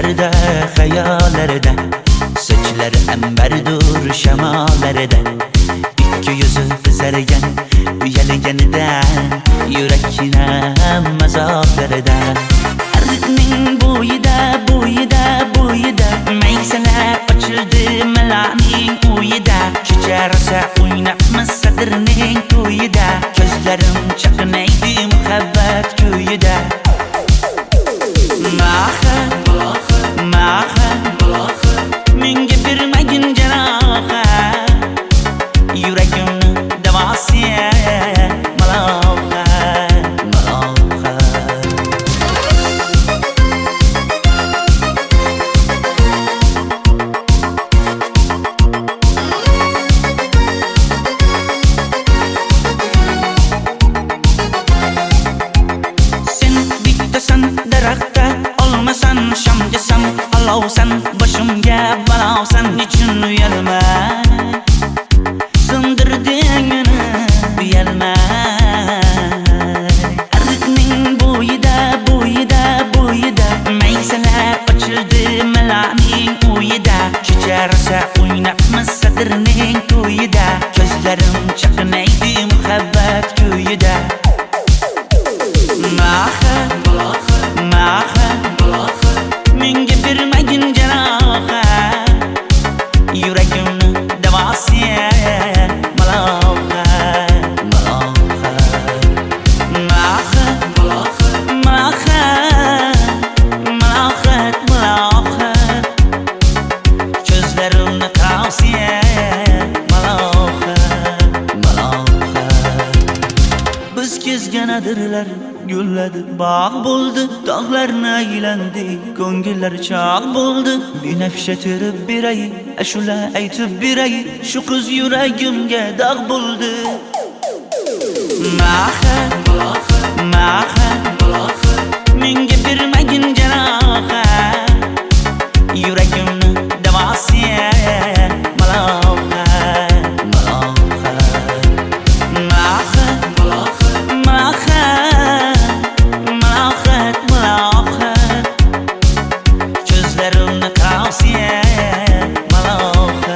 Düşlerde, hayallerde, saçları emberdur şemalerde. İki yüzü kızargan, uyalganidan, yurakine mazoblarda. Arıqning bo'yida maysalar ochildi malaning uyida. Kecha rosa o'ynabmiz sadirning to'yida. Ko'zlarim chaqnaydi muhabbat kuyida. Maha menga bermagin jarohat, yuragimni davosi maloha. Sen bittasan daraxtda, olmasan shamgasan, olovsan boshimga balosan. Nechun uyalma, sindirding meni uyalma. Arıqning bo'yida maysalar ochildi malaning uyida. Kecha rosa o'ynabmiz sadirning to'yida. Ko'zlarim chaqnaydi muhabbat kuyida. Maha menga bermagin jarohat, yuragimni davosi maloha. Ko'zlarimni tavsiya maloha. Biz kezganadirlar gulladi, bog' bo'ldi, tog'larni aylandi, ko'ngillar chog' bo'ldi. Binafsha terib beray, ashula aytib beray, shu qiz yuragimga dog' bo'ldi. Maha menga bermagin jarohat, yuragimni davosi maloha. Ko'zlarimni tavsiya maloha.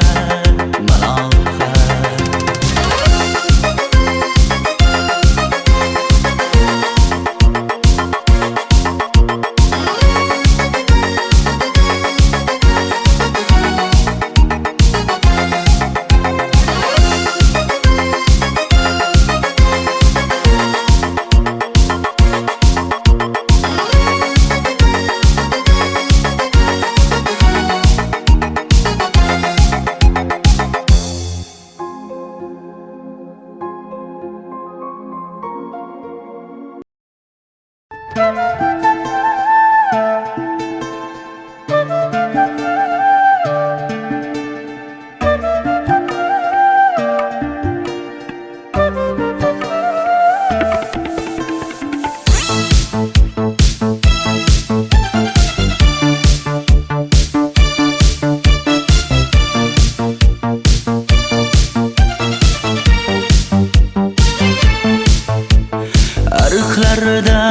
Ariqlarda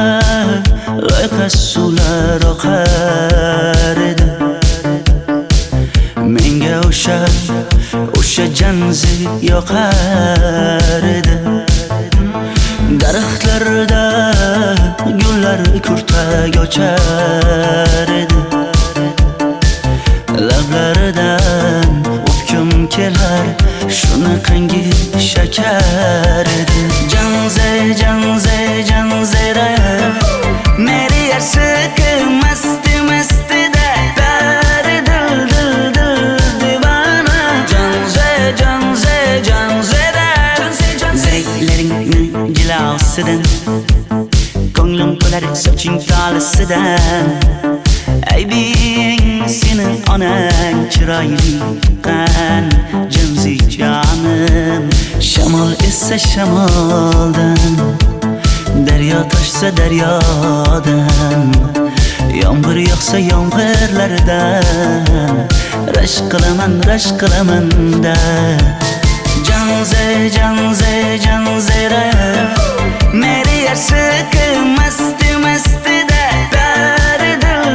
loyqa suvlar oqar edi. Menga o'sha janzi yoqar edi. Daraxtlarda gullar kurtak ochar edi. Lablaridan o'pkim kelar, shunaqangi shakar edi. Janzera meri yarsiqi masti da dari dil divana. Janzera zeylaringni jilosidan, ko'nglim to'lar soching tolisidan. Aybing sening onang chiroyli qan, janzi jonim. Shamol essa shamoldan, daryo toshsa daryodan, yomg'ir yog'sa yomg'irlardan, rashk qilaman da. Janzera meri yarsiqi masti da dari dil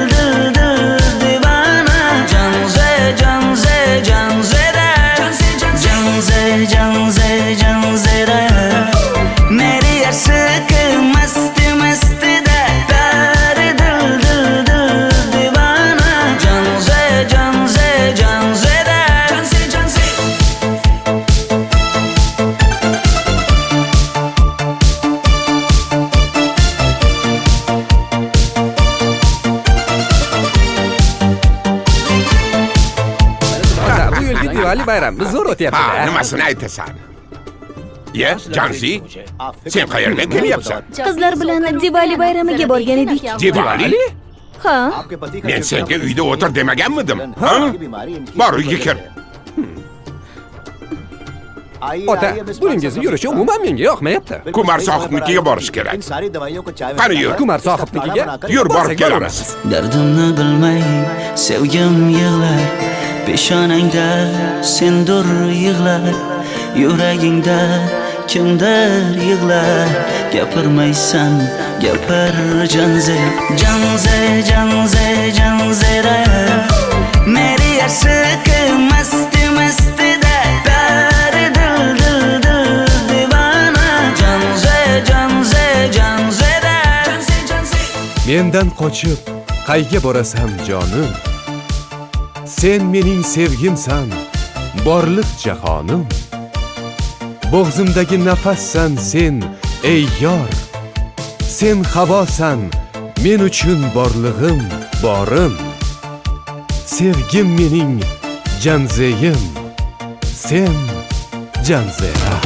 Diwali bayrami zo'r Ha, o'tyapti-da. nimasini aytasan? Ye, Janzi, sen qayerdan kelyapsan? Qizlar bilan Diwali bayramiga borgan edik. Diwali? Ha, Men senga uyda o'tir demaganmidim? Ha? Bor, uyga kir. Ota, buningizni yurishi umuman menga yoqmayapti. Kumar sohibnikiga borish kerak. Qani yur. Kumar sohibnikiga Yur, borib borsak kelamiz. Dardimni bilmay sevgim yig'lar, peshonangda sendur yig'lar, yuragingda kimdir yig'lar. Gapirmaysan, gapir Janze, Janze, Janze, Janzera. Meri aşık masti masti da dar dil dil dil divana. Janze, Janze, Janzera. Janze, Janze. Mendan qochib qayga borasan jonim? Sen mening sevgimsan, borliq jahonim. Bo'g'zimdagi nafassan sen, ey yor. Sen havosan, men uchun borlig'im, borim. Sevgim mening Janzeyim, sen Janzera.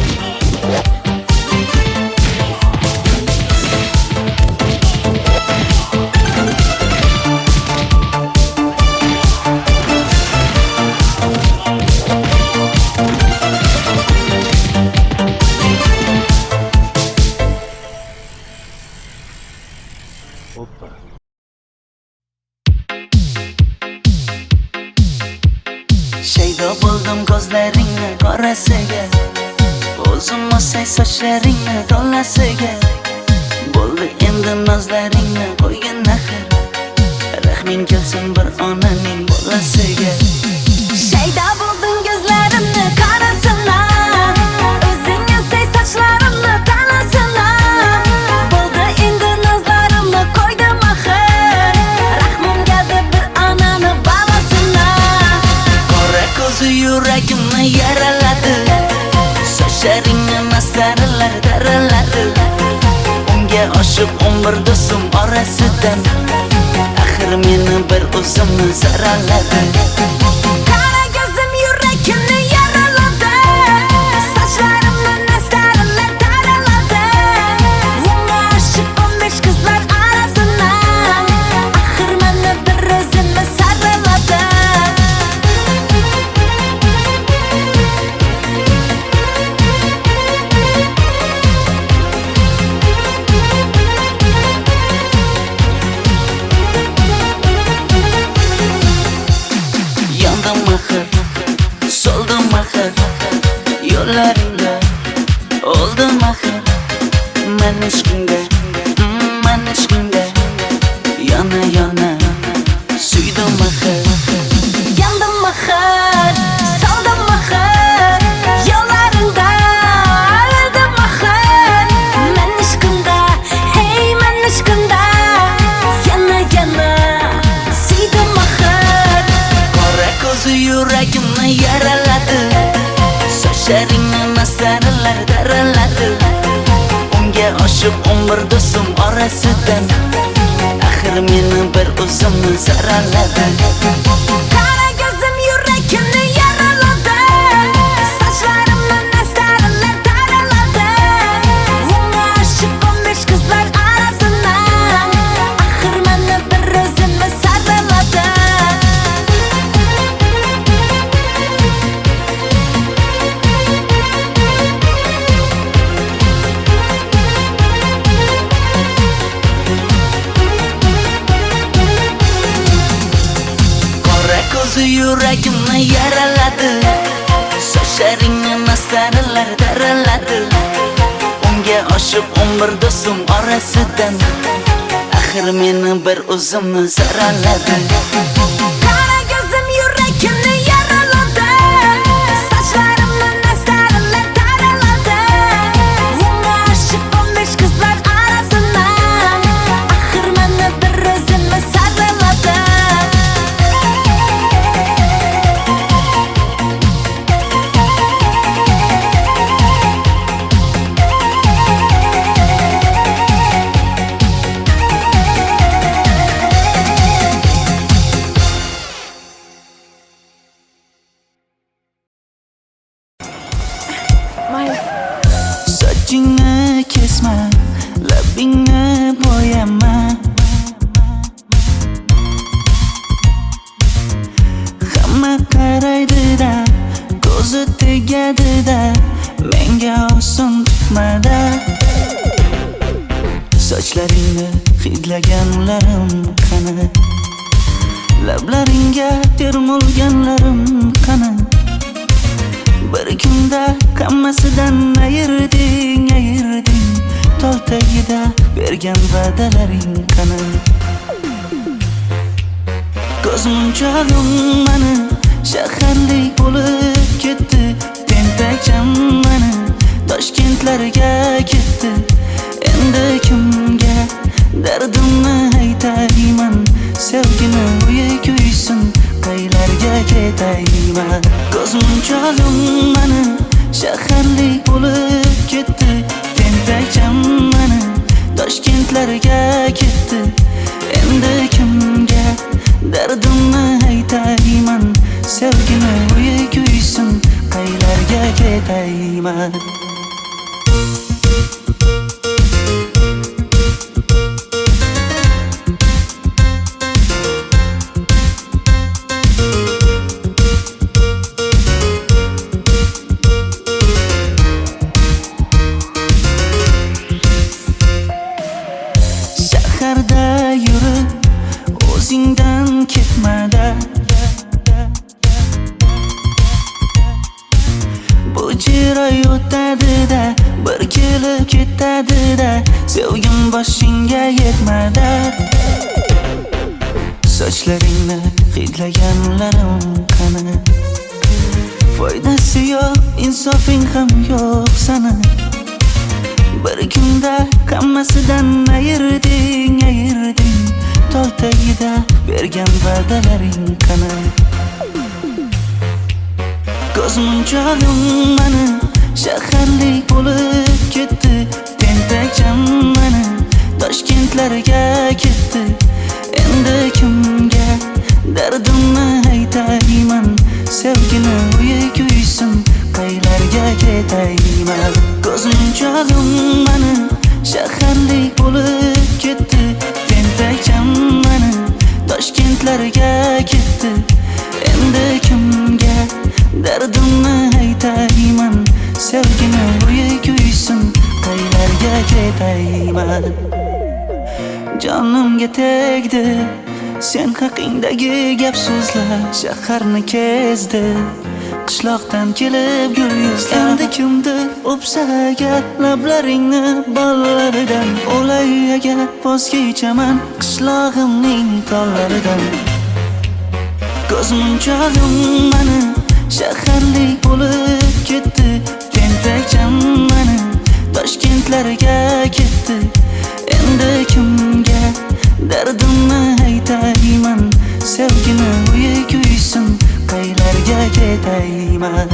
Shaydo bo'ldim ko'zlaringni qorasiga, o'zim o'say sochlaringni to'lasiga. Bo'ldi endi nozlaringni qo'ygan naxir, rahming kelsin bir onaning bolasiga. shayda bo'lding ko'zlarimni qarasana, o'zing yasay sochlarimni tanasana. Bo'ldi endi nazlarimni qo'ydim axir, rahmim keldi bir onani bolasina. Qora ko'zi yuragimni yaraladi, sochlaringni mastarlar daraladi. Unga oshiq 11 do'stim orasidan, axir meni bir o'zimni zaraladi. Qara ko'zim yuragimni yaraladi, sochlarimni nastarlar taraladi. Unga oshiq 15 qizlar arasina, axir meni bir o'zimni saraladi. Yandım axir, soldim axir, yo'llaringda oldim axir. Men ishqingda, men ishqingda yana yana suydim axir. Yandım axir, soldim axir, yo'llaringda oldim axir. Men ishqimda, hey men ishqimda yana yana suydim axir. Qora ko'zi yuragimni yaraladi, sochlaringni mastarlar daraladi. Unga oshiq 11 do'stim orasidan, axir meni bir o'zimni zaraladi. Qara ko'zim yuragimni yaraladi, sochlarimni nastarlar taraladi. Unga oshiq 15 qizlar arasina, axir meni bir o'zimni saraladi. Qora ko'zi yuragimni yaraladi, sochlaringni mastarlar daraladi. Unga oshiq 11 do'stim orasidan, axir meni bir o'zimni zaraladi. Qara ko'zim yuragimni yaraladi, sochlarimni nastarlar taraladi. Unga oshiq 15 qizlar arasina, axir meni bir o'zimni saraladi. sochlaringni hidlaganlarim qani, lablaringga termulganlarim qani. Bir kunda hammasidan ayırding, tol tagida bergan va'dalaring qani. Ko'zmunchog'im mani shaharlik bo'lib ketdi, tentakcham mani Toshkentlarga ketdi. Endi kimga dardimni aytayman, sevgini uyi kuysin, qaylarga ketayman. Ko'zmunchog'im mani shaharlik bo'lib ketdi, tentakcham mani Toshkentlarga ketdi. Endi kimga dardimni aytayman, sevgini uyi kuysin, qaylarga ketayman. Shaharda yurib o'zingdan ketmada, bu jiroy o'tadi-da, bir kelib ketadi-da, sevgim boshingga yetmada. Sochlaringni hidlaganlarim qani, foydasi yo'q, insofing ham yo'q sana. Bir kunda hammasidan ayırding, tol tagida bergan va'dalaring qani. Ko'zmunchog'im mani shaharlik bo'lib ketdi, tentakcham mani Toshkentlarga ketdi. Endi kimga dardimni aytayman, sevgini uyi kuysin, qaylarga ketayman. Ko'zmunchog'im mani shaharlik bo'lib ketdi, tentakcham mani Toshkentlarga ketdi. Endi kimga dardimni aytayman, sevgini uyi kuysin, qaylarga ketayman. Jonimga tegdi sen haqingdagi gap so'zlar, shaharni kezdi qishloqdan kelib gul yuzlar. Endi kimdir o'psa agar lablaringni bollaridan, o'lay agar voz kechaman qishlog'imning tollaridan. Ko'zmunchog'im mani shaharlik bo'lib ketdi, tentakcham mani Toshkentlarga ketdi. Endi kimga dardimni aytayman, sevgini uyi kuysin, qaylarga ketayman.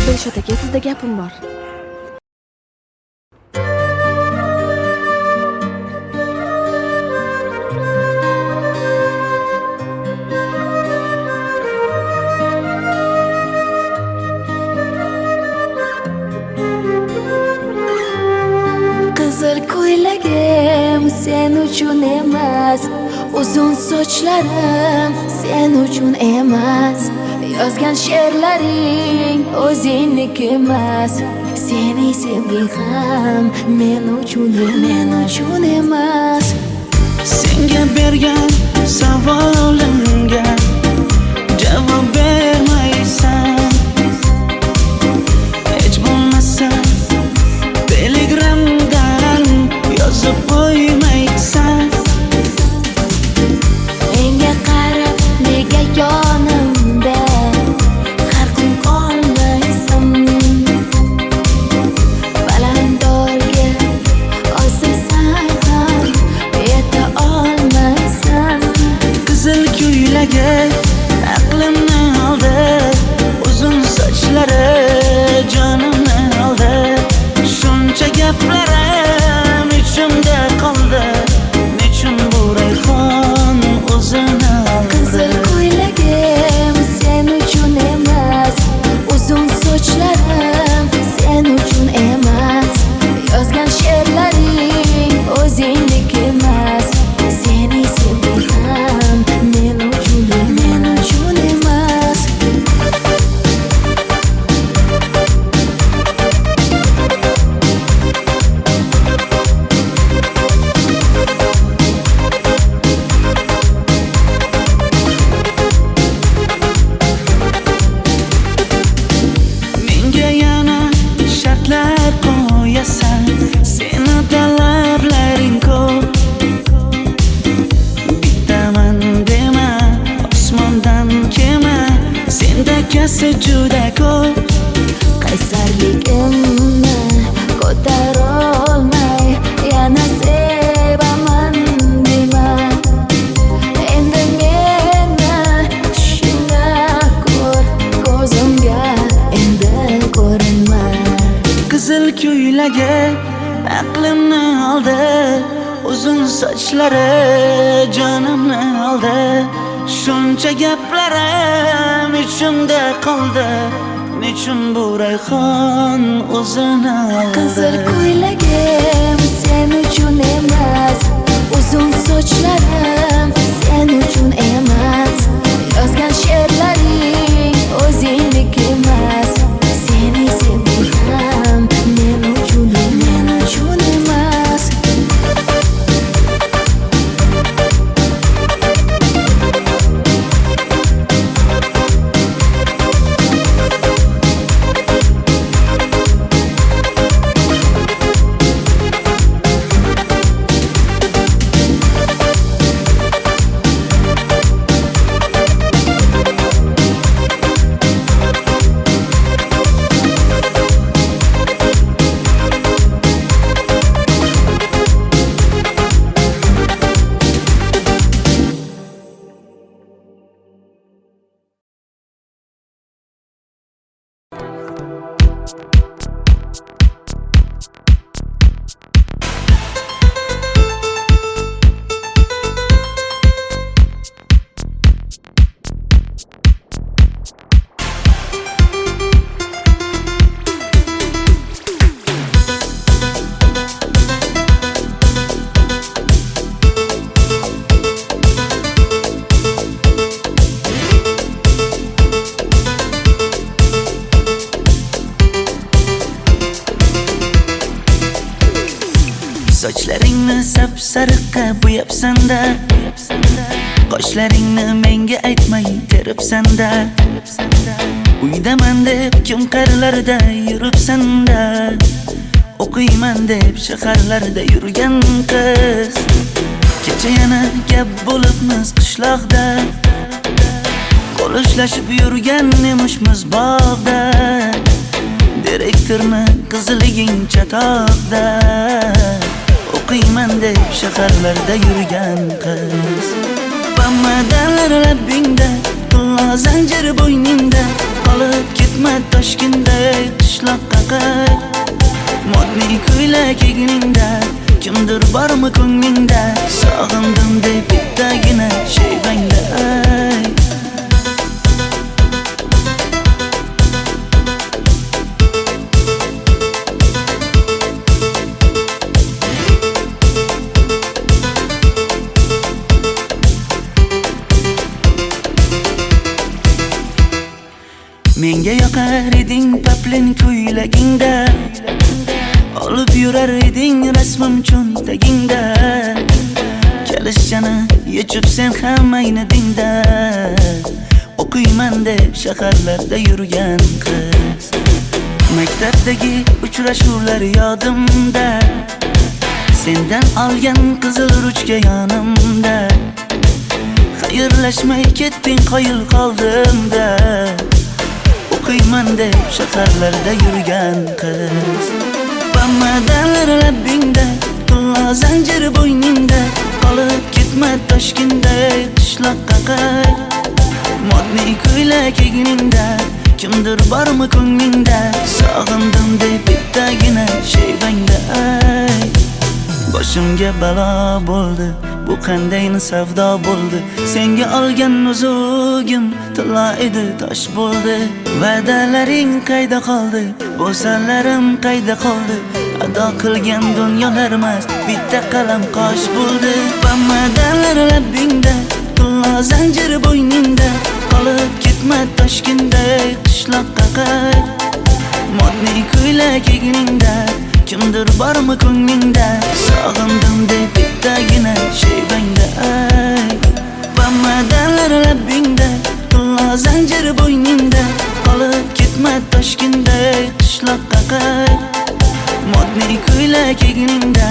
Dilshod aka, sizda gapim bor. Qizil ko'ylagim sen uchun emas, uzun sochlarim sen uchun emas, yozgan she'rlaring o'zingniki emas, sening sevging ham men uchun emas. Senga bergan savolimga javob bermaysan, hech bo'lmasa telegramdan yozib qo'ymaysan. Menga qarab nega yonimda har kun qolmaysan, balandorga osilsang ham yeta olmaysan. Qizil ko'ylagi aqlimni oldi, esa juda ko'p. qaysarligimni ko'tarolmay yana sevaman dema. Endi meni tushingda ko'r, ko'zimga endi ko'rinma. Qizil ko'ylagi aqlimni oldi, uzun sochlari jonimni oldi. Shuncha gaplarim ichimda qoldi, nechun bu rayhon o'zini oldi. Qizil ko'ylagim sen uchun emas, uzun sochlarim sen uchun emas. Yozgan she'rlaring o'zingdek emas. Seni sevdim men uchun emas. Sochlaringni sap-sariqqa bo'yabsan-da, qoshlaringni menga aytmay teribsan-da. Uydaman deb kim qarlarda yuribsan-da, o'qiyman deb shaharlarda yurgan qiz. Kecha yana gap bo'libmiz qishloqda, qo'l ushlashib yurgan emishmiz bog'da. Direktorni qiziliging chatoqda, o'qiyman deb shaharlarda yurgan qiz. Bamadanlar labbingda, tilla zanjir bo'yningda, qolib ketma Toshkentda qishloqqa qayt. Modniy ko'ylak egningda, kimdir bormi ko'nglingda, sog'indim deb bittagina shevangda ayt. Menga yoqar eding paplin ko'ylagingda, olib yurar eding rasmim cho'ntagingda. Kalishchani yechib sen ham aynadingda, o'qiyman deb shaharlarda yurgan qiz. Maktabdagi uchrashuvlar yodimda, sendan olgan qizil ruchka yonimda. Xayrlashmay ketding qoyil qoldimda, o'qiyman deb shaharlarda yurgan qiz. Bamadanlar labbingda, tilla zanjir bo'yningda, qolib ketma Toshkentda qishloqqa qayt. Modniy ko'ylak egningda, kimdir bormi ko'nglingda, sog'indim deb bittagina shevangda ayt. Boshimga balo bo'ldi, bu qanday savdo bo'ldi. Senga olgan nuzugim tilla edi, tosh bo'ldi. Va'dalaring qayda qoldi, bo'salarim qayda qoldi. Ado qilgan dunyolar emas, bitta qalam qosh bo'ldi. Bamadanlar labbingda, tilla zanjir bo'yningda, qolib ketma Toshkentda qishloqqa qayt. Modniy ko'ylak egningda, kimdir bormi ko'nglingda, sog'indim deb bittagina shevangda ayt. Bamadanlar labbingda, tilla zanjir bo'yningda, qolib ketma Toshkentda qishloqqa qayt. Modniy ko'ylak egningda,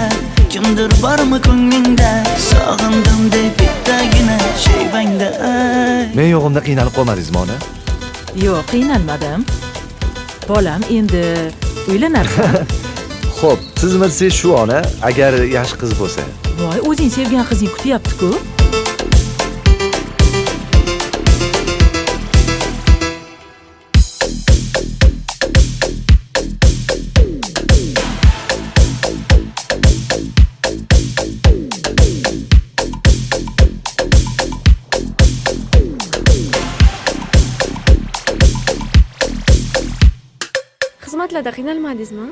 kimdir bormi ko'nglingda, sog'indim deb bittagina shevangda ayt. Men yo'g'imda qiynalib qolmadingizmi ona? Yo'q, qiynalmadim. Bolam, endi uylanarsan. Xo'p, sizmi shu ona, agar yaxshi qiz bo'lsa. Voy, o'zing sevgan qizing kutyapti-ku. Xizmatlarda qiynalmadingizmi?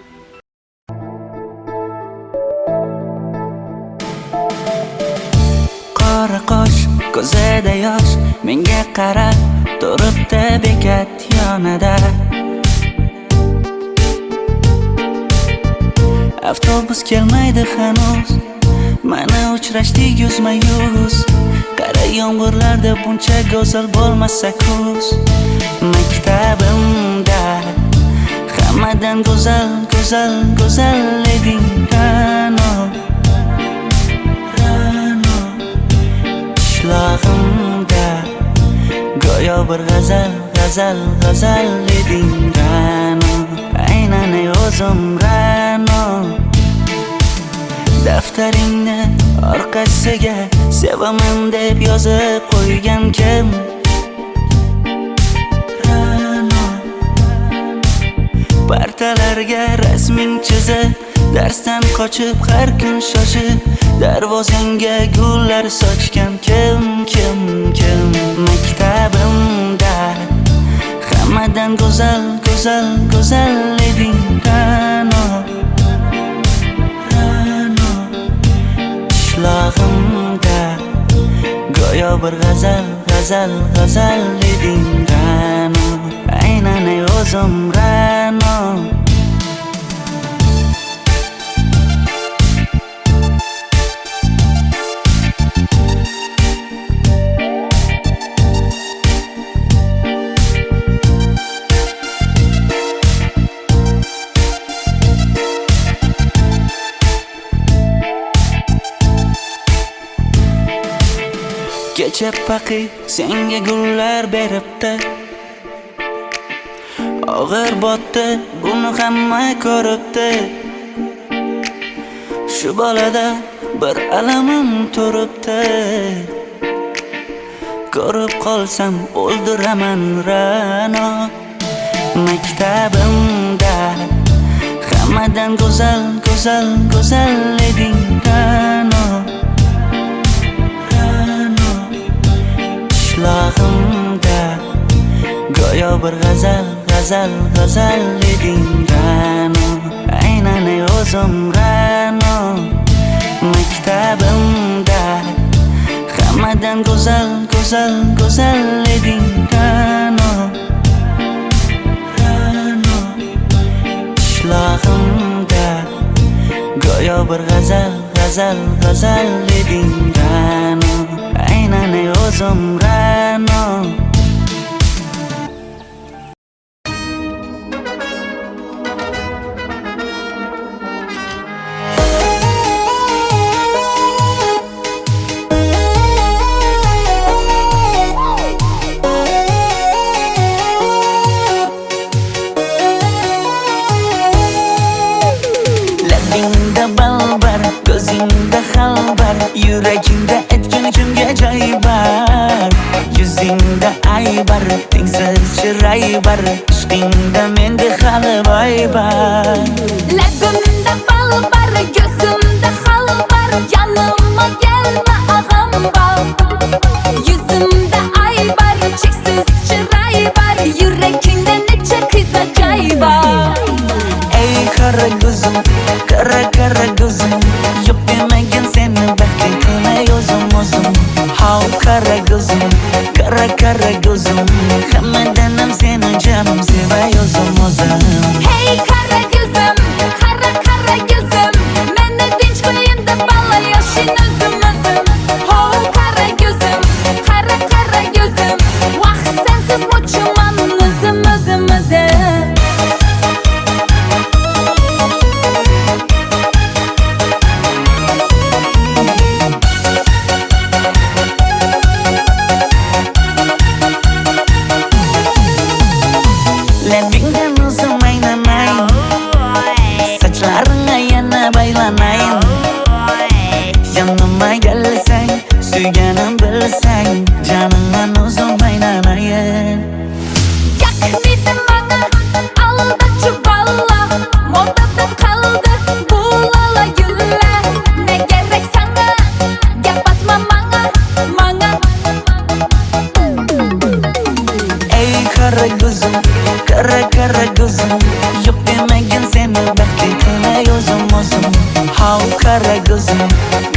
Qora qosh, ko'zida yosh, menga qarab turibdi bekat yonida. Avtobus kelmaydi hanuz, mana uchrashdik yuzma-yuz. Qara yomg'irlarda buncha go'zal bo'lmasa kuz. Maktabimda hammadan go'zal, go'zal, go'zal eding Ra'no. Qishlog'imda go'yo bir g'azal, g'azal, g'azal eding Ra'no. Aynan o'zim Ra'no. Daftaringni orqasiga sevaman deb yozib qo'ygan kim? Partalarga rasming chizib, darsdan qochib har kun shoshib, darvozangga gullar sochgan kim? Maktabimda hammadan go'zal, go'zal, go'zal eding Ra'no. Qishlog'imda go'yo bir g'azal, g'azal, g'azal eding Ra'no. Aynan o'zim Ra'no. Kecha paqi senga gullar beribdi, og'ir botdi, buni hamma ko'ribdi. Shu bolada bir alamim turibdi, ko'rib qolsam o'ldiraman Ra'no. Maktabimda hammadan go'zal, go'zal, go'zal eding Ra'no. Qishlog'imda go'yo bir g'azal, g'azal, g'azal eding Ra'no. Aynan o'zim Ra'no. Maktabimda hammadan go'zal, go'zal, go'zal eding Ra'no. Qishlog'imda go'yo bir g'azal, g'azal, g'azal eding Ra'no. Aynan o'zim Ra'no. Labingda balbar, ko'zingda xalbar, yuragingda etgan kimga joy bar. Yuzingda aybar, tengsiz chiray bar, ishqingda menda hali boy bar. Labimda balbar, ko'zimda xalbar, yanıma gelme ağam bal. Yuzimda aybar, cheksiz chiray bar, yuragingda necha qiza joy bar. Ey qara ko'zim, qara qara ko'zim, yo'q demagan seni baxtli qilmay o'zim. Hav qara ko'zim, qara qara ko'zim, hammadan ham seni jonim sevay o'zim. Hey qara ko'zim, qara qara ko'zim, meni tinch qo'yinda balla yoshin o'zim. Hav qara ko'zim, qara qara ko'zim, vaqt sensiz mo'chuman o'zim.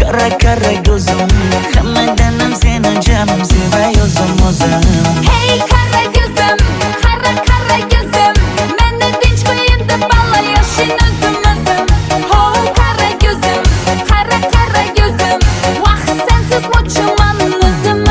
Kara kara gözüm Hammadan ham seni canım sevay o'zim Hey kara gözüm, kara kara gözüm Meni tinch qo'yin deb balla yashin o'zim Ho kara gözüm, kara kara gözüm Vaqt sensiz mo'chiman o'zim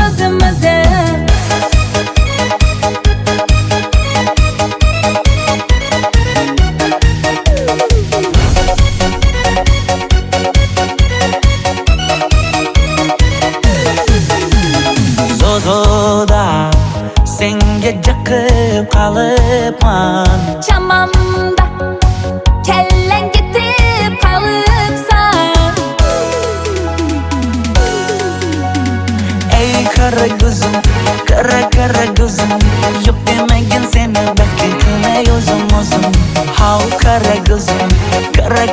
Zozoda senga jiqib qolibman Chamamda kellang ketib qolibsan Ey kara gözüm, kara gözüm Yok demagin seni baxtli qilay o'zim How kara gözüm,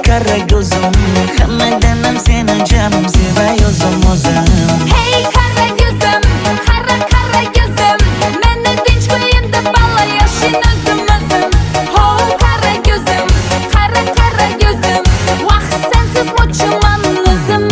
kara gözüm Hammadan ham seni canım sevay o'zim Hey kara gözüm, kara kara gözüm Meni tinch qo'yin deb balla yashin o'zim Ho kara gözüm, kara kara gözüm Vaqt sensiz mo'chiman o'zim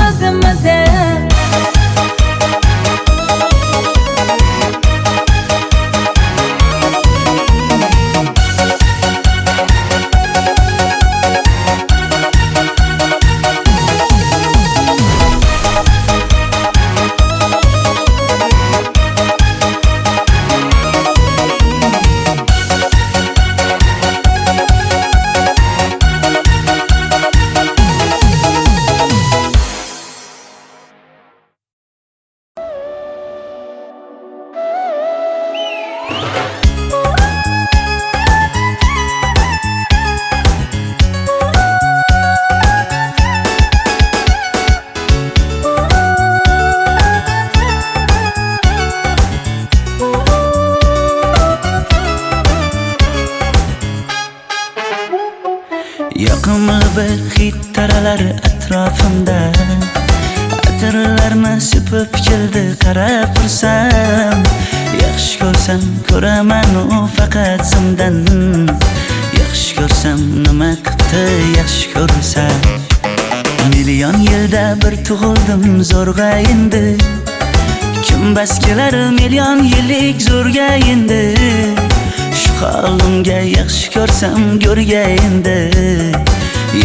Yoqimli bir hid taralar atrofimda Atirlarni sepib keldi qarab tursam Yaxshi ko'rsam ko'raman u faqat simdan Yaxshi ko'rsam nima qildi yaxshi ko'rsam Million yilda bir tug'ildim zo'rg'a endi Kim bas kelar million yillik zo'rga endi Shu holimga yaxshi ko'rsam go'rga endi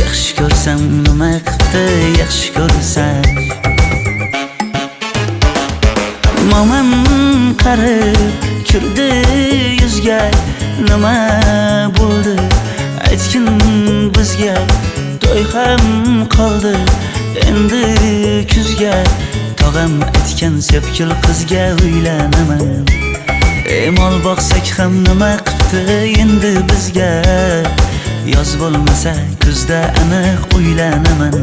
Yaxshi ko'rsam nima qildi yaxshi ko'rsam Momam qarib kirdi yuzga Nima bo'ldi aytgin bizga To'y ham qoldi endi kuzga Tog'am aytgan sepkil qizga uylanaman Mol boqsak ham nima qildi endi bizga Yoz bo'lmasa kuzda aniq uylanaman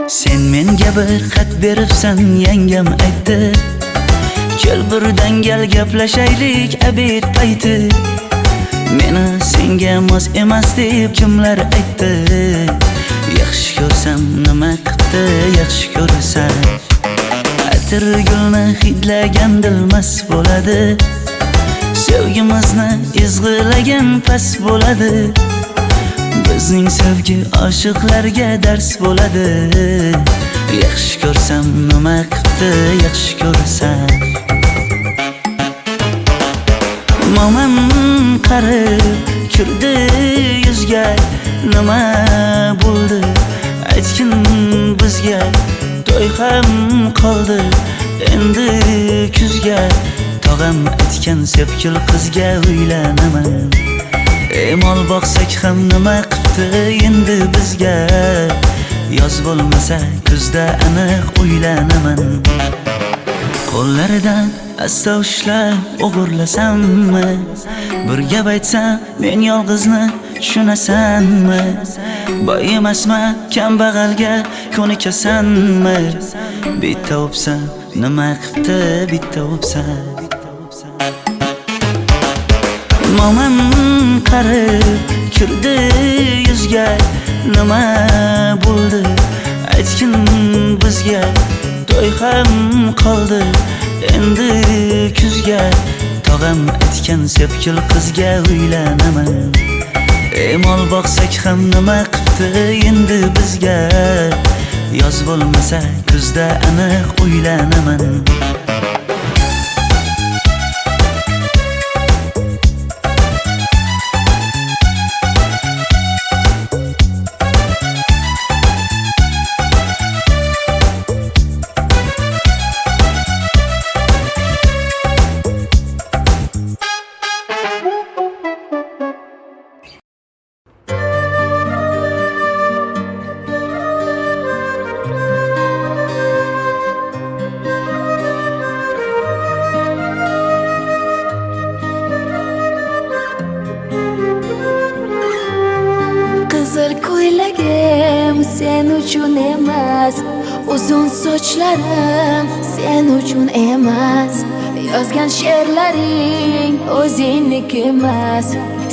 Sen menga bir xat beribsan yangam aytdi Kel birdan gal gaplashaylik abid payti Meni senga mos emas deb kimlar aytdi Yaxshi ko'rsam nima qildi yaxshi ko'rsam Atir gulni hidlagan dilmas bo'ladi Sevgimizni izg'ilagan pas bo'ladi Bizning sevgi oshiqlarga dars bo'ladi Yaxshi ko'rsam nima qildi yaxshi ko'rsam Momam qarib kirdi yuzga Nima bo'ldi aytgin bizga To'y ham qoldi endi kuzga Tog'am aytgan sepkil qizga uylanaman Mol boqsak ham nima qildi endi bizga Yoz bo'lmasa kuzda aniq uylanaman Qo'llaridan asta ushlab o'g'irlasammi Bir gap aytsam men yolg'izni tushunasanmi Boy emasman kambag'alga ko'nikasanmi Bitta o'psam nima qildi bitta o'psam mo'min qarib kirdi yuzga, nima bo'ldi aytgin bizga, to'y ham qoldi endi kuzga, tog'am aytgan sepkil qizga uylanaman. Mol boqsak ham nima qipti endi bizga, yoz bo'lmasa kuzda aniq uylanaman. Qizil ko'ylagim sen uchun emas, uzun sochlarim sen uchun emas, yozgan she'rlaring o'zingniki emas,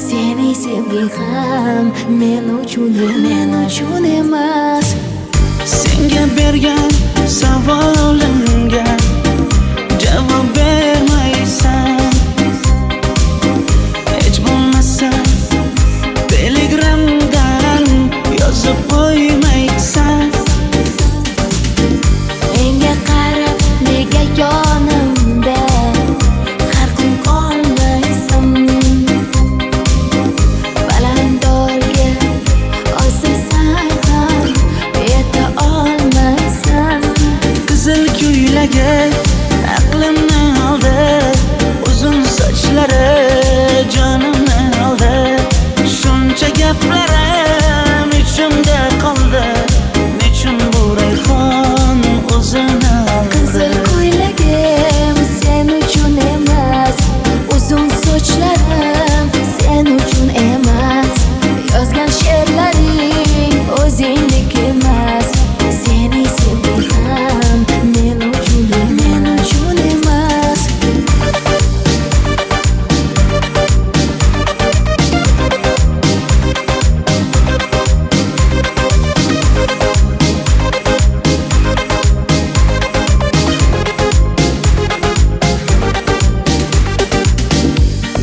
seni sevging ham men uchun emas. Senga bergan savolimga javob bermaysan, hech bo'lmasa telegramdan yozib qo'ymaysan. Menga qarab nega yonimda har kun qolmaysan, balandorga osilsang ham yeta olmaysan. Qizil ko'ylagi aqlimni oldi, uzun sochlari jonimni oldi, shuncha gaplarim ichimda qoldi, nechun bu rayhon o'zini oldi. Qizil ko'ylagim sen uchun emas, uzun sochlarim sen uchun emas, yozgan she'rlaring o'zingniki emas, seni sevging ham men uchun emas.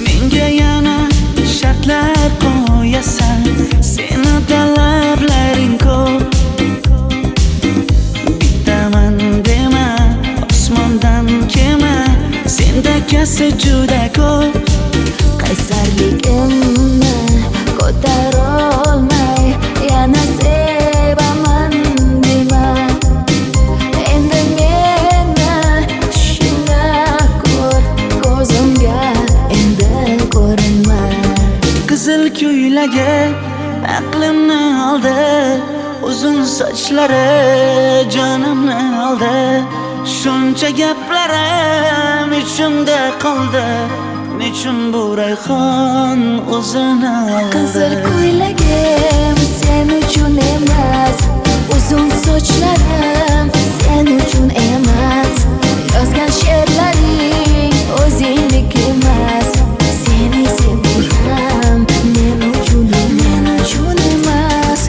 Menga yana shartlar qo'yasan, seni talablaring ko'p. Bittaman dema, osmondan kema, senda kasi juda ko'p. Qaysarligimni ko'tarolmay yana sevaman dema, endi meni tushingda ko'r, ko'zimga endi ko'rinma. Qizil ko'ylagi aqlimni oldi, uzun sochlari jonimni oldi, shuncha gaplarim ichimda qoldi, nechun bu rayhon o'zini oldi. Qizil ko'ylagim sen uchun emas, uzun sochlarim sen uchun emas, yozgan she'rlaring o'zingniki emas, seni sevging ham men uchun emas.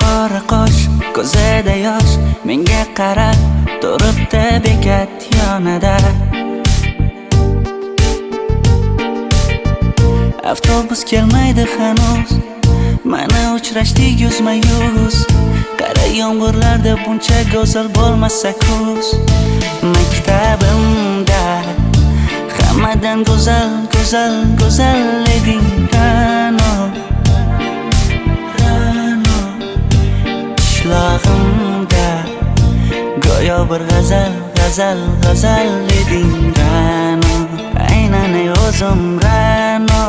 Qora qosh, ko'zida yosh, menga qarab turibdi bekat yonida. Avtobus kelmaydi hanuz, mana uchrashdik yuzma-yuz. Qara yomg'irlarda buncha go'zal bo'lmasa kuz. Maktabimda hamma Hammadan go'zal, go'zal, go'zal eding Ra'no, Ra'no. Qishlog'imda go'yo bir g'azal, g'azal, g'azal eding Ra'no. Aynan ey o'zim Ra'no.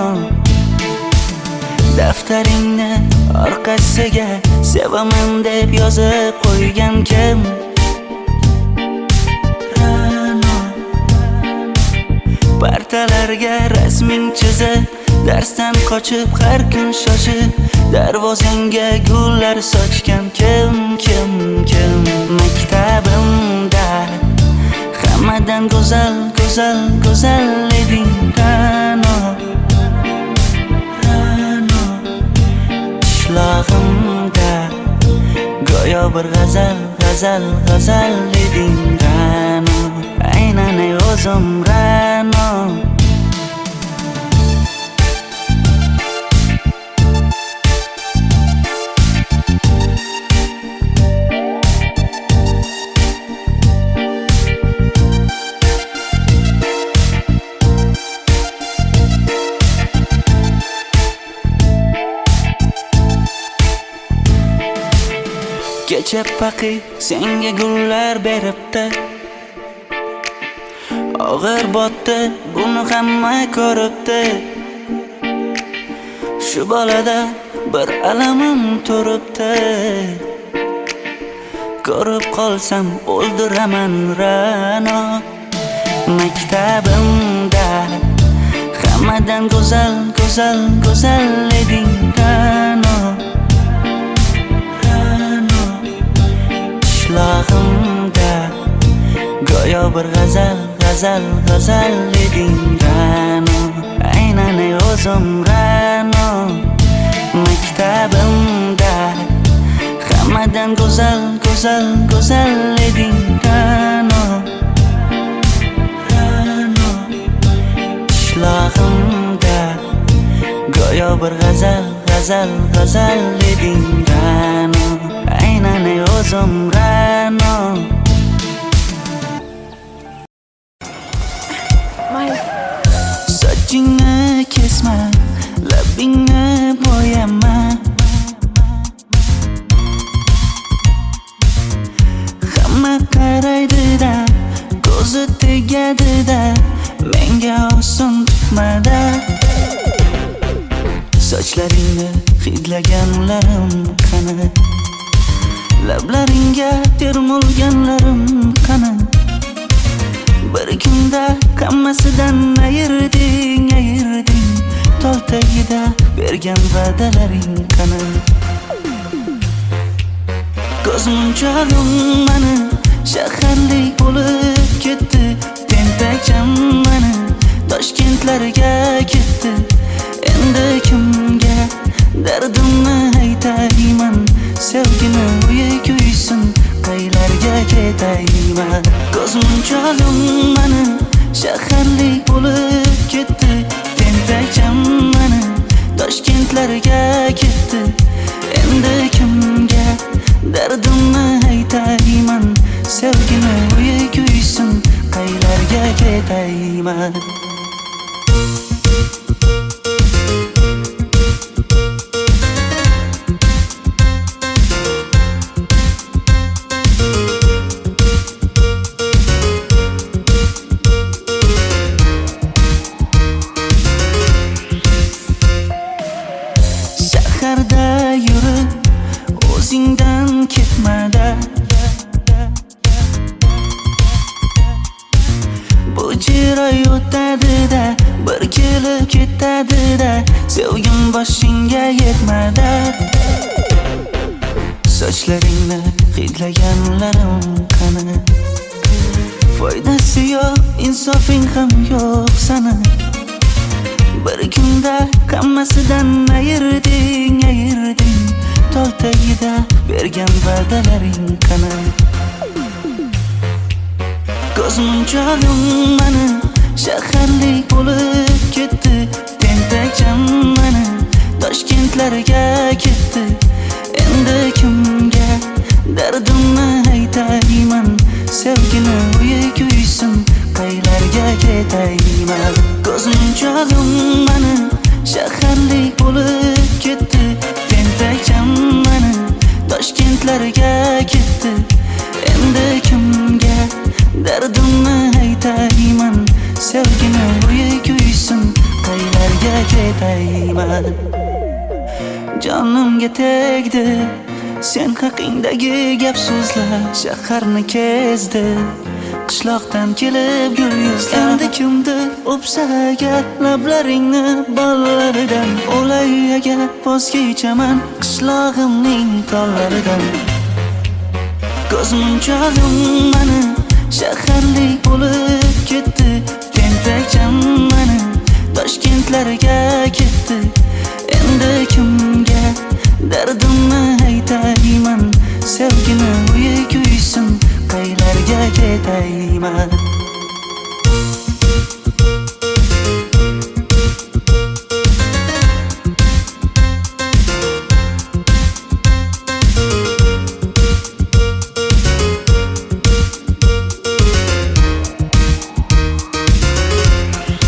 Daftaringni orqasiga sevaman deb yozib qo'ygan kim? Ra'no. Partalarga rasming chizib, darsdan qochib har kun shoshib, darvozangga gullar sochgan kim, kim, kim? Maktabimda hammadan go'zal, go'zal, go'zal eding Ra'no, Ra'no. Qishlog'imda go'yo bir g'azal, g'azal, g'azal eding Ra'no. Aynan ey o'zim Ra'no. Kecha paqi senga gullar beribdi, og'ir botdi, buni hamma ko'ribdi. Shu bolada bir alamim turibdi, ko'rib qolsam o'ldiraman Ra'no. Maktabimda hammadan go'zal, go'zal, go'zal eding Ra'no, Ra'no. Qishlog'imda go'yo bir g'azal, g'azal, g'azal eding Ra'no. Aynan ey o'zim Ra'no. Maktabimda hammadan go'zal, go'zal, go'zal eding Ra'no, Ra'no. Qishlog'imda go'yo bir g'azal, g'azal, g'azal eding Ra'no. Aynan ey o'zim Ra'no. Mayli. Sochingni kesma, labingni bo'yama. Hamma qaraydi-da, ko'zi tegadi-da, menga oson tutmada. Sochlaringni hidlaganlarim qani, lablaringga termulganlarim qani. Bir kunda hammasidan ayırding, ayırding. Tol tagida bergan va'dalaring qani. Ko'zmunchog'im mani shaharlik bo'lib ketdi, tentakcham mani Toshkentlarga ketdi. Endi kimga dardimni aytayman, sevgini uyi kuysin, qaylarga ketayman. Ko'zmunchog'im mani shaharlik bo'lib ketdi, tentakcham mani Toshkentlarga ketdi. Endi kimga dardimni aytayman, sevgini uyi kuysin, qaylarga ketayman. Shaharda yurib o'zingdan ketmada, bu jiroy o'tadi-da, bir kelib ketadi-da, sevgim boshingga yetmada. Sochlaringni hidlaganlarim qani, foydasi yo'q, insofing ham yo'q sana. Bir kunda hammasidan ayırding, ayırding. Tol tagida bergan va'dalaring qani. Ko'zmunchog'im mani shaharlik bo'lib ketdi, tentakcham mani Toshkentlarga ketdi. Endi kimga dardimni aytayman, sevgini uyi kuysin, qaylarga ketayman. Ko'zmunchog'im mani shaharlik bo'lib ketdi. Tentakcham mani Toshkentlarga ketdi. Endi kimga dardimni aytayman? Sevgini bo'yi kuysin, qaylarga ketayman? Jonimga tegdi sen haqingdagi gap so'zlar, shaharni kezdi, qishloqdan kelib gul yuzlar. Endi kimdir o'psa agar lablaringni bollaridan, o'lay agar voz kechaman qishlog'imning tollaridan. Ko'zmunchog'im mani shaharlik bo'lib ketdi. Tentakcham mani Toshkentlarga ketdi. Endi kimga dardimni aytayman? Sevgini bo'yi kuysin, qaylarga ketayman?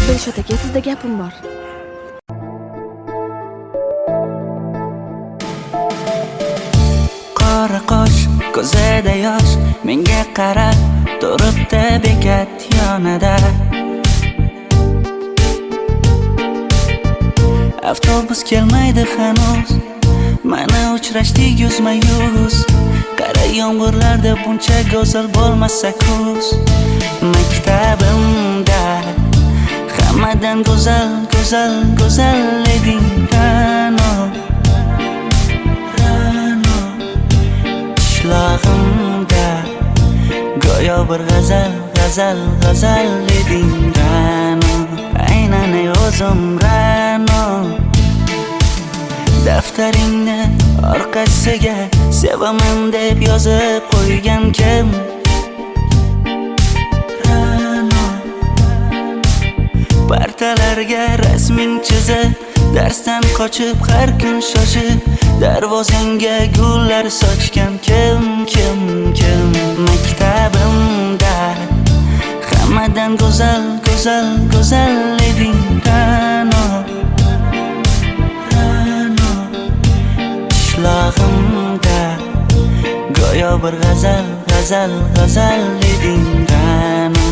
Dilshod aka, sizda gapim bor. Qora qosh, ko'zida yosh, menga qarab turibdi bekat yonida. Avtobus kelmaydi hanuz, mana uchrashdik yuzma-yuz. Qara yomg'irlarda buncha go'zal bo'lmasa kuz. Maktabimda hammadan go'zal, go'zal, go'zal eding Ra'no. Qishlog'imda go'yo bir g'azal, g'azal, g'azal eding Ra'no. Aynan o'zim Ra'no. Daftaringni orqasiga sevaman deb yozib qo'ygan kim? Partalarga rasming chizib, darsdan qochib har kun shoshib, darvozangga gullar sochgan kim, kim, kim? Maktabimda hammadan go'zal, go'zal, go'zal eding Ra'no. Qishlog'imda go'yo bir g'azal, g'azal, g'azal eding Ra'no.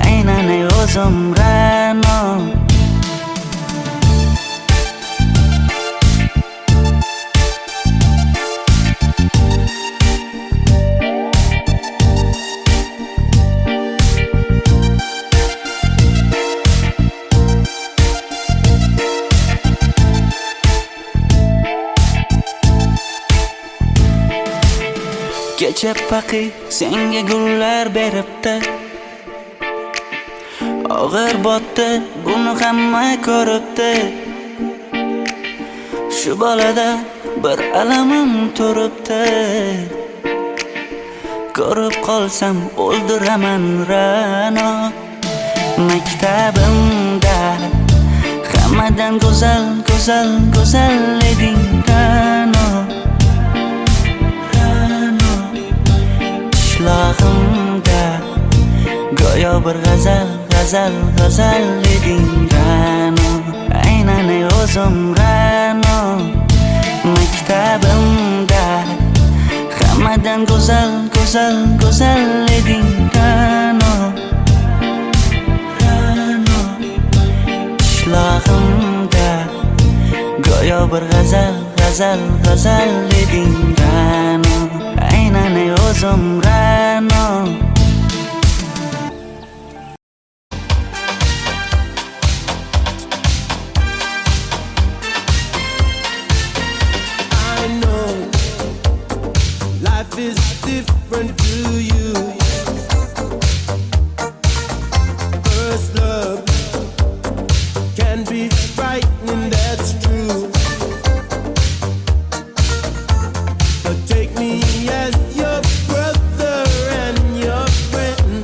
Aynan o'zim Ra'no. Kecha paqi senga gullar beribdi, og'ir botdi, buni hamma ko'ribdi. Shu bolada bir alamim turibdi, ko'rib qolsam o'ldiraman Ra'no. Maktabimda hammadan go'zal, go'zal, go'zal eding Ra'no. Qishlog'imda go'yo bir g'azal, g'azal, g'azal eding Ra'no. Aynan o'zim Ra'no. Maktabimda hammadan go'zal, go'zal, go'zal eding Ra'no. Qishlog'imda go'yo bir g'azal, g'azal, g'azal eding Ra'no. Aynan o'zim Ra'no. Is different to you. First love can be frightening, that's true. But take me as your brother and your friend.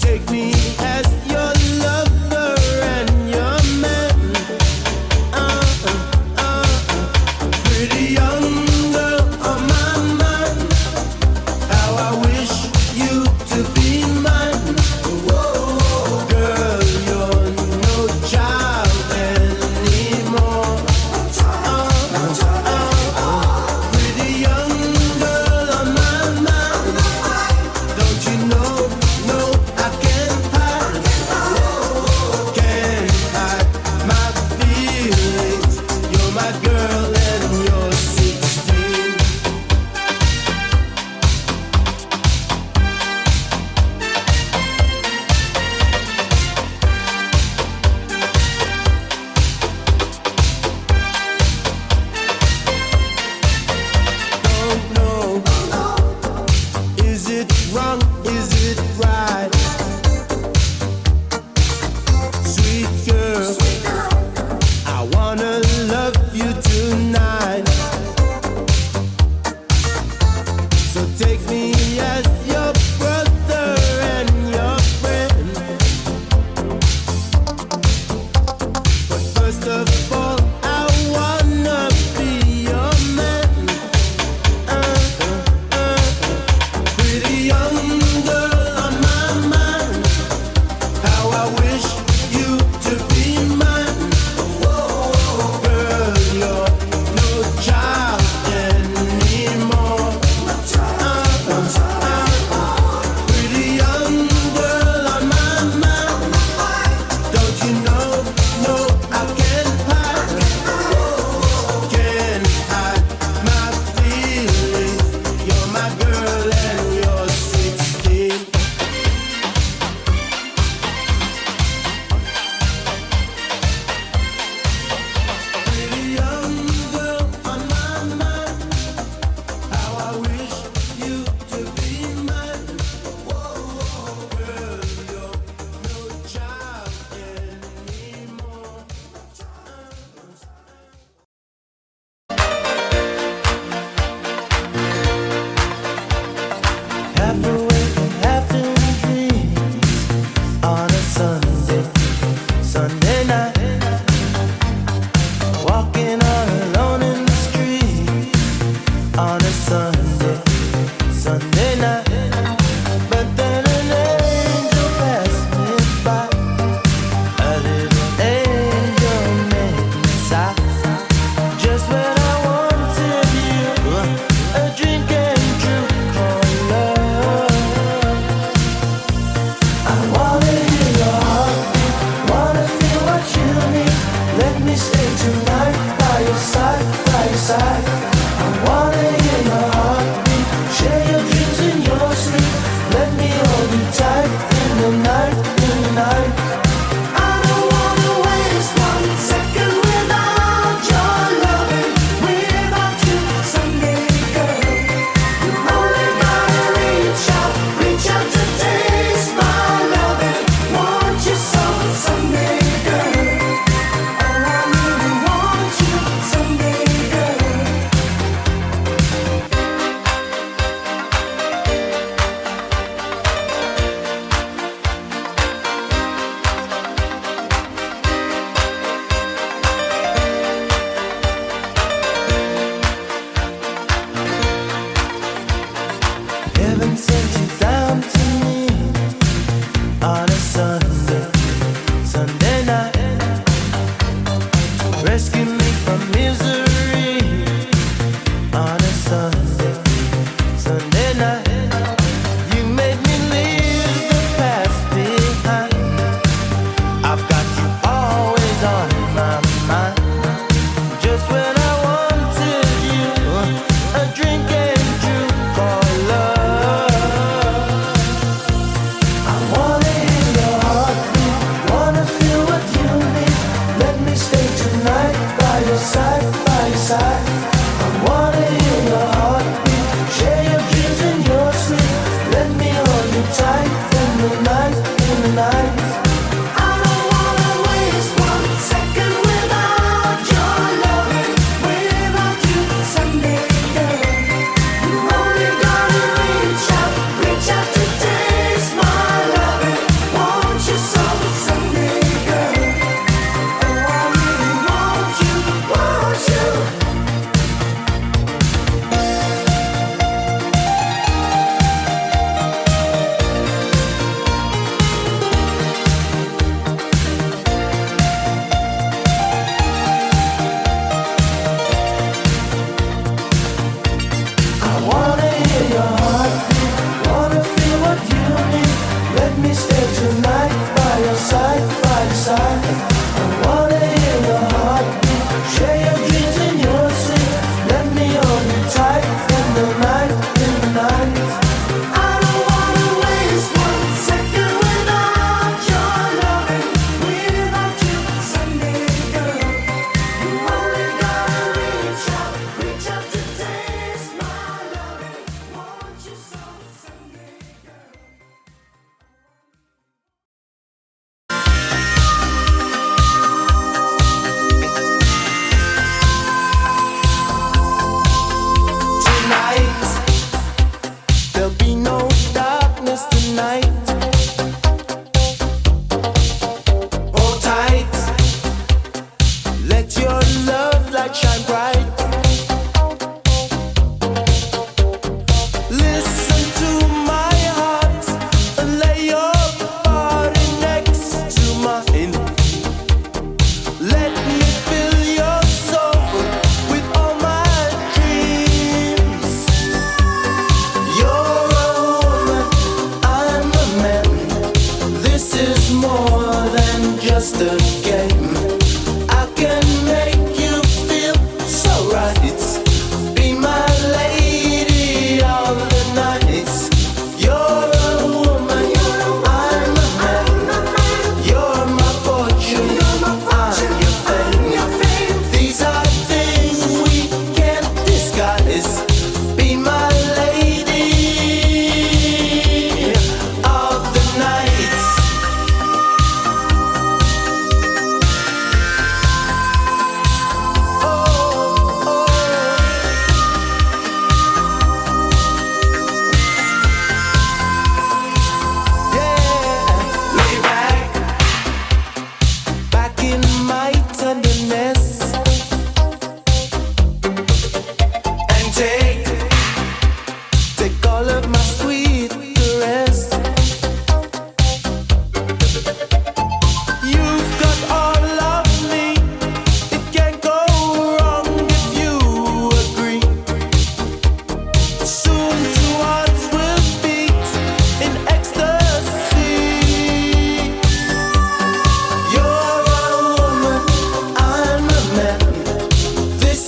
Take me as your lover and your man. Pretty young girl on my mind, how I wish you to be mine. Whoa.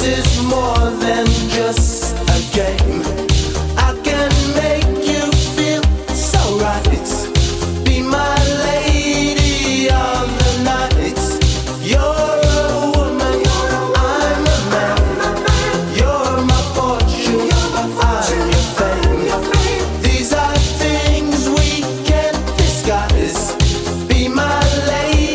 is more than just a game. I can make you feel so right. Be my lady of the night. You're a woman, I'm a man. You're my fortune, I'm your fame. These are things we can't disguise. Be my lady.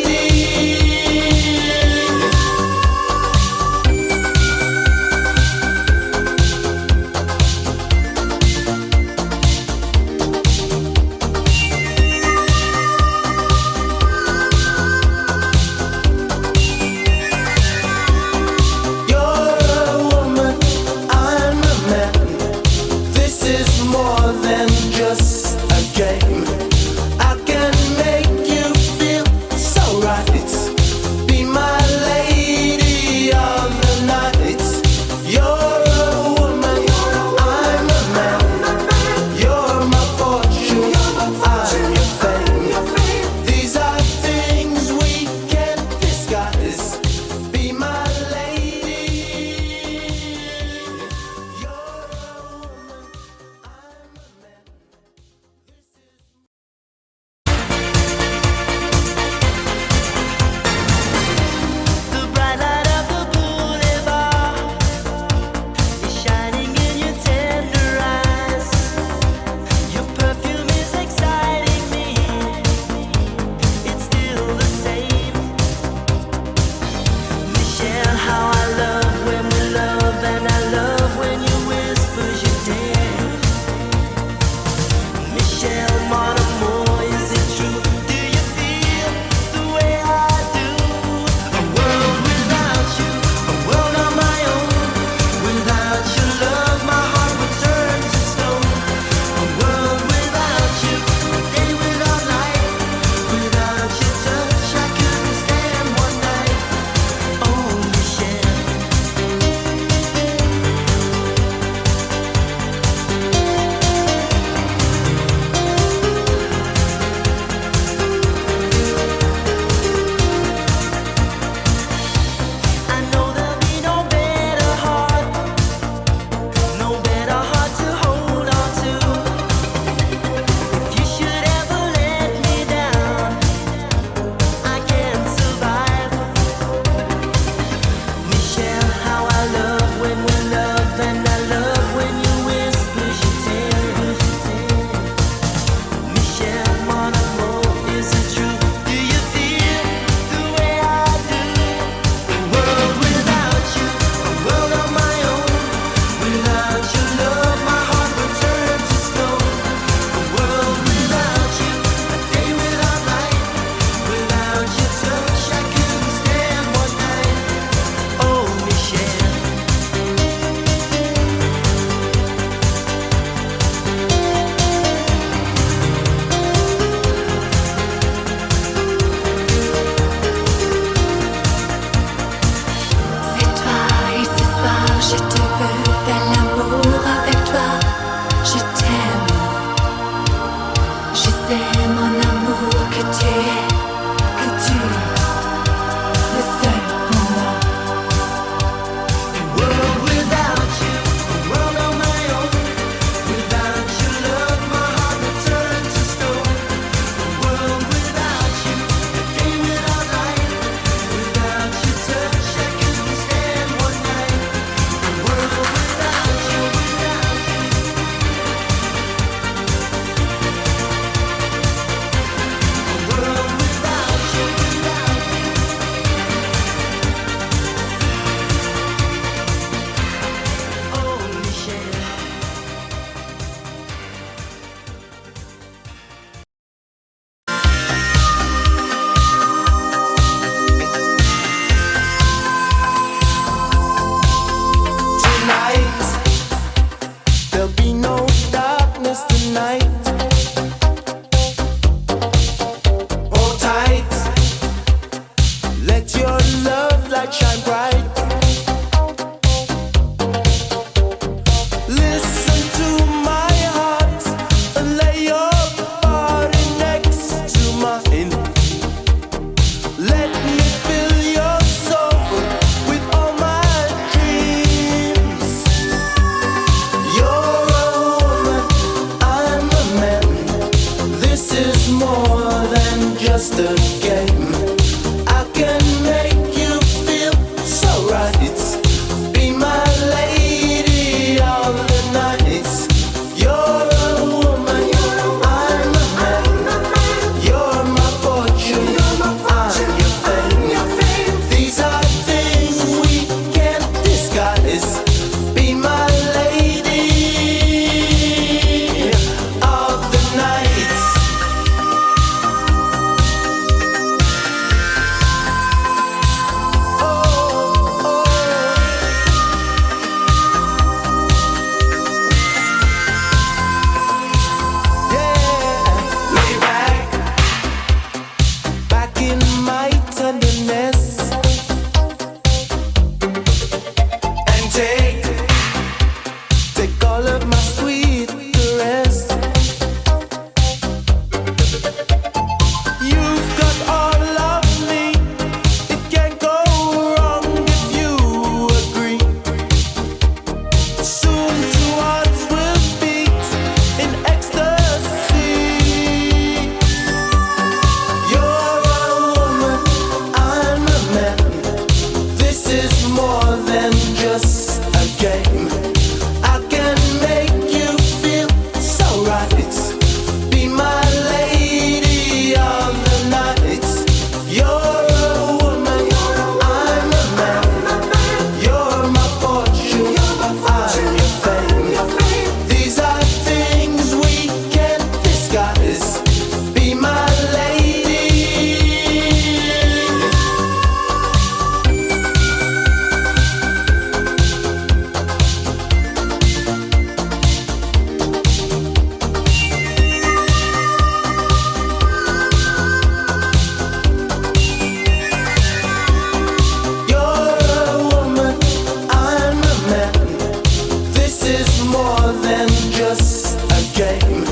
just a game.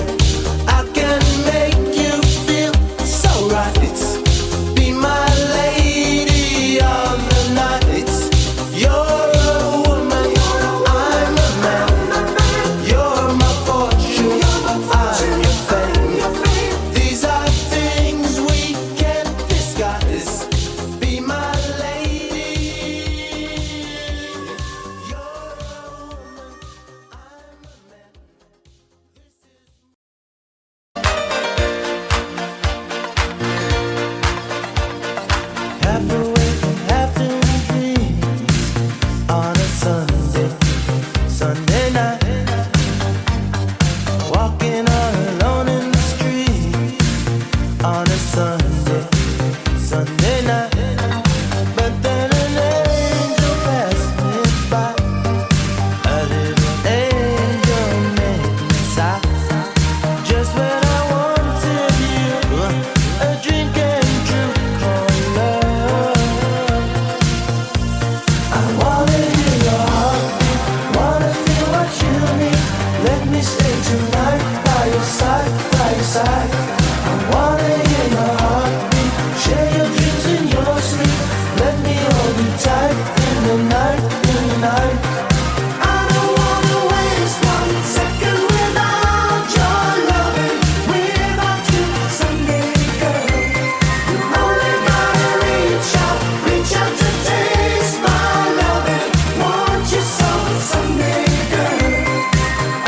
I can make you feel so right. Be my lady of the night. You're a woman, I'm a man. You're my fortune, I'm your fame. These are things we can't disguise. Be my lady. You're a woman, I'm a man. Half awake from half-in dreams on a Sunday night, walking all alone in the street on a Sunday night. But then an angel passed me by, a little angel made me sigh. Just when I wanted you, a dream came true called love. I wanna hear your heartbeat, wanna feel what you need. Let me stay tonight by your side, by your side. I wanna hear your heartbeat, share your dreams in your sleep. Let me hold you tight in the night, in the night. I don't wanna waste one second without your loving, without you someday, girl. You only gotta reach out to taste my loving. Want you so someday, girl.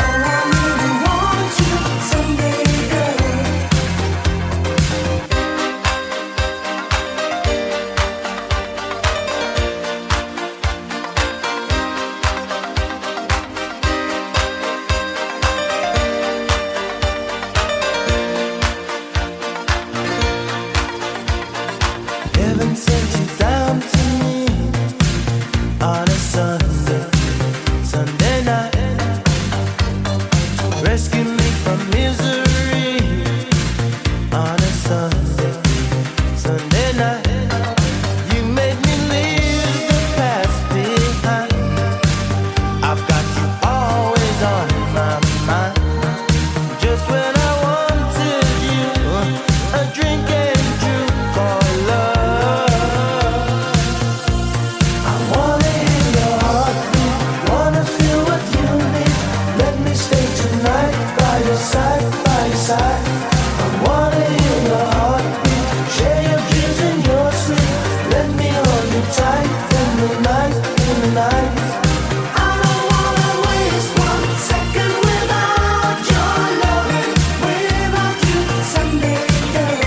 Oh, I really want you someday, girl. Heaven sent you down to me on a Sunday night, to rescue me from misery on a Sunday night. You made me leave the past behind. I've got you always on my mind. Just when I wanted you, a dream came true called love. I wanna hear your heartbeat, wanna feel what you need. Let me stay tonight by your side, by your side. I wanna hear your heartbeat, share your dreams in your sleep. Let me hold you tight in the night, in the night. I don't wanna waste one second without your loving, without you someday, girl.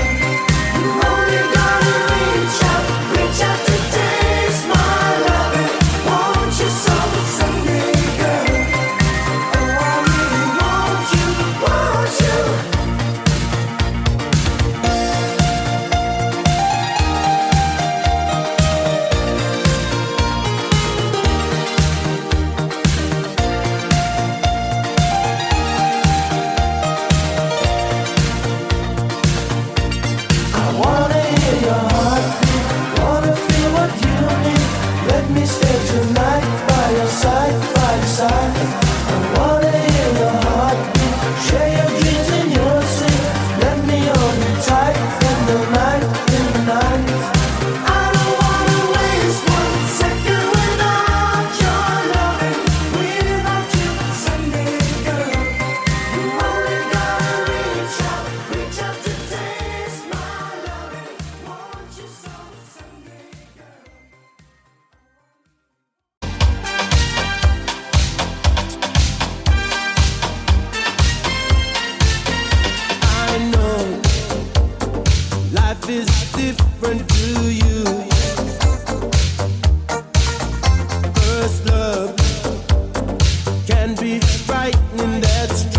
You only gotta reach out to taste my loving. Want you so someday, girl. Oh, I really want you, want you. I wanna hear your heartbeat, wanna feel what you need. Let me stay tonight by your side, by your side. I wanna hear your heartbeat, share your dreams in your sleep. Let me hold you tight in the night, in the night. I don't wanna waste one second without your loving, without you someday, girl. You only gotta reach out to taste my loving. Want you so someday, girl. I know life is different to you. First love can be frightening, that's true.